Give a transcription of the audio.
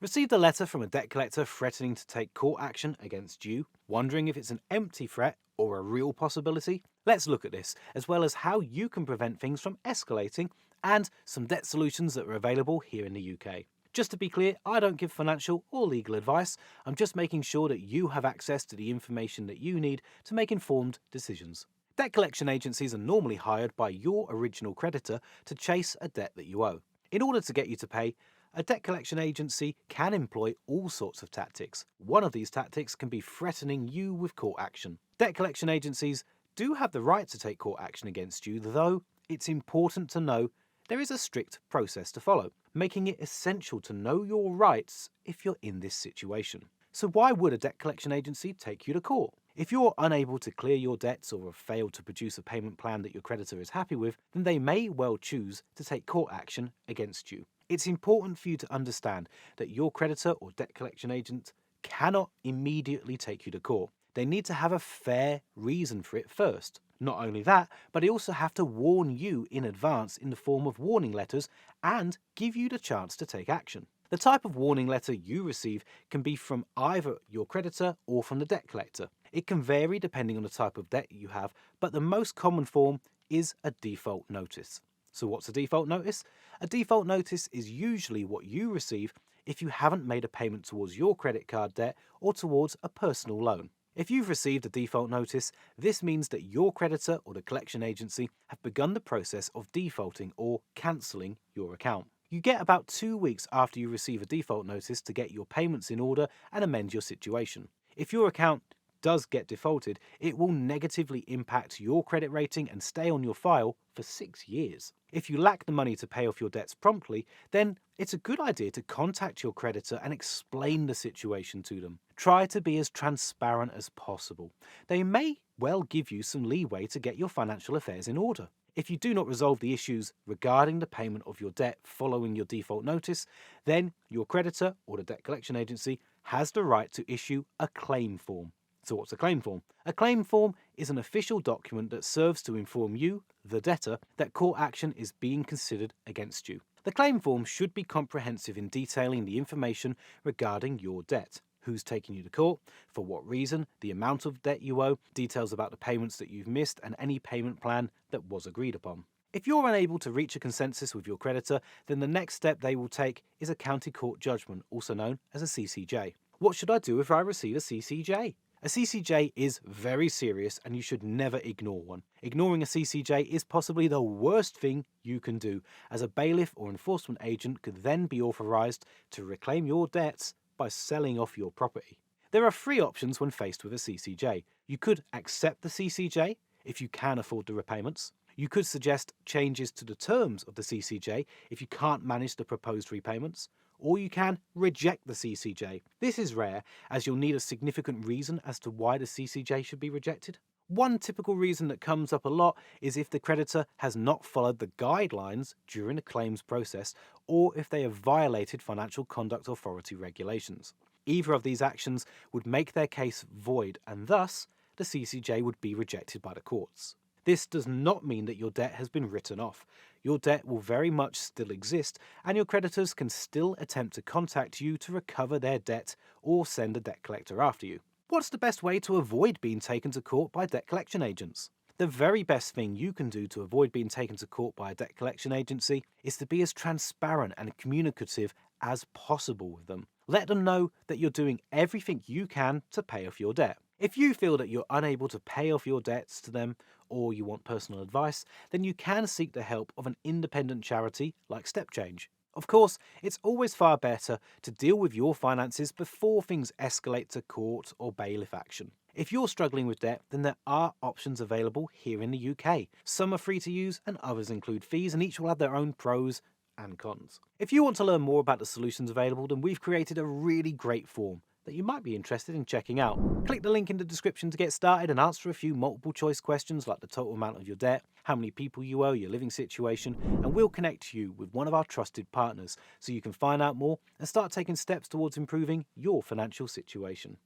Received a letter from a debt collector threatening to take court action against you? Wondering if it's an empty threat or a real possibility? Let's look at this, as well as how you can prevent things from escalating and some debt solutions that are available here in the UK. Just to be clear, I don't give financial or legal advice. I'm just making sure that you have access to the information that you need to make informed decisions. Debt collection agencies are normally hired by your original creditor to chase a debt that you owe. In order to get you to pay, a debt collection agency can employ all sorts of tactics. One of these tactics can be threatening you with court action. Debt collection agencies do have the right to take court action against you, though it's important to know there is a strict process to follow, making it essential to know your rights if you're in this situation. So why would a debt collection agency take you to court? If you're unable to clear your debts or have failed to produce a payment plan that your creditor is happy with, then they may well choose to take court action against you. It's important for you to understand that your creditor or debt collection agent cannot immediately take you to court. They need to have a fair reason for it first. Not only that, but they also have to warn you in advance in the form of warning letters and give you the chance to take action. The type of warning letter you receive can be from either your creditor or from the debt collector. It can vary depending on the type of debt you have, but the most common form is a default notice. So what's a default notice? A default notice is usually what you receive if you haven't made a payment towards your credit card debt or towards a personal loan. If you've received a default notice, this means that your creditor or the collection agency have begun the process of defaulting or cancelling your account. You get about 2 weeks after you receive a default notice to get your payments in order and amend your situation. If your account does get defaulted, it will negatively impact your credit rating and stay on your file for 6 years. If you lack the money to pay off your debts promptly, then it's a good idea to contact your creditor and explain the situation to them. Try to be as transparent as possible. They may well give you some leeway to get your financial affairs in order. If you do not resolve the issues regarding the payment of your debt following your default notice, then your creditor or the debt collection agency has the right to issue a claim form. So what's a claim form? A claim form is an official document that serves to inform you, the debtor, that court action is being considered against you. The claim form should be comprehensive in detailing the information regarding your debt. Who's taking you to court, for what reason, the amount of debt you owe, details about the payments that you've missed, and any payment plan that was agreed upon. If you're unable to reach a consensus with your creditor, then the next step they will take is a county court judgment, also known as a CCJ. What should I do if I receive a CCJ? A CCJ is very serious and you should never ignore one. Ignoring a CCJ is possibly the worst thing you can do, as a bailiff or enforcement agent could then be authorised to reclaim your debts by selling off your property. There are 3 options when faced with a CCJ. You could accept the CCJ if you can afford the repayments. You could suggest changes to the terms of the CCJ if you can't manage the proposed repayments. Or you can reject the CCJ. This is rare, as you'll need a significant reason as to why the CCJ should be rejected. One typical reason that comes up a lot is if the creditor has not followed the guidelines during the claims process, or if they have violated Financial Conduct Authority regulations. Either of these actions would make their case void, and thus the CCJ would be rejected by the courts. This does not mean that your debt has been written off. Your debt will very much still exist, and your creditors can still attempt to contact you to recover their debt or send a debt collector after you. What's the best way to avoid being taken to court by debt collection agents? The very best thing you can do to avoid being taken to court by a debt collection agency is to be as transparent and communicative as possible with them. Let them know that you're doing everything you can to pay off your debt. If you feel that you're unable to pay off your debts to them, or you want personal advice, then you can seek the help of an independent charity like Step Change. Of course, it's always far better to deal with your finances before things escalate to court or bailiff action. If you're struggling with debt, then there are options available here in the UK. Some are free to use and others include fees, and each will have their own pros and cons. If you want to learn more about the solutions available, then we've created a really great form that you might be interested in checking out. Click the link in the description to get started and answer a few multiple choice questions like the total amount of your debt, how many people you owe, your living situation, and we'll connect you with one of our trusted partners so you can find out more and start taking steps towards improving your financial situation.